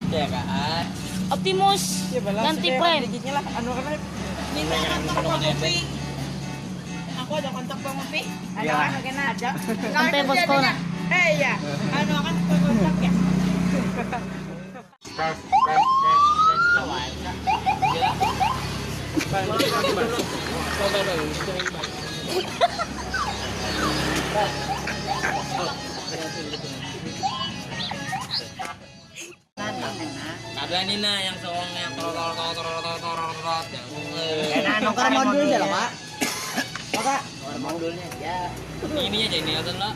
Ya kan. Optimus ganti frame. Lah, anu kan minta kontak Bang Upi. Aku ada kontak Bang Upi. Ada kan kena ada. Sampai bosku na. Iya. Anu kan kontak ya. Ada Nina yang songongnya torot. Nongkrong modul aja lah, Pak. Pak. Ini aja ini atau enggak?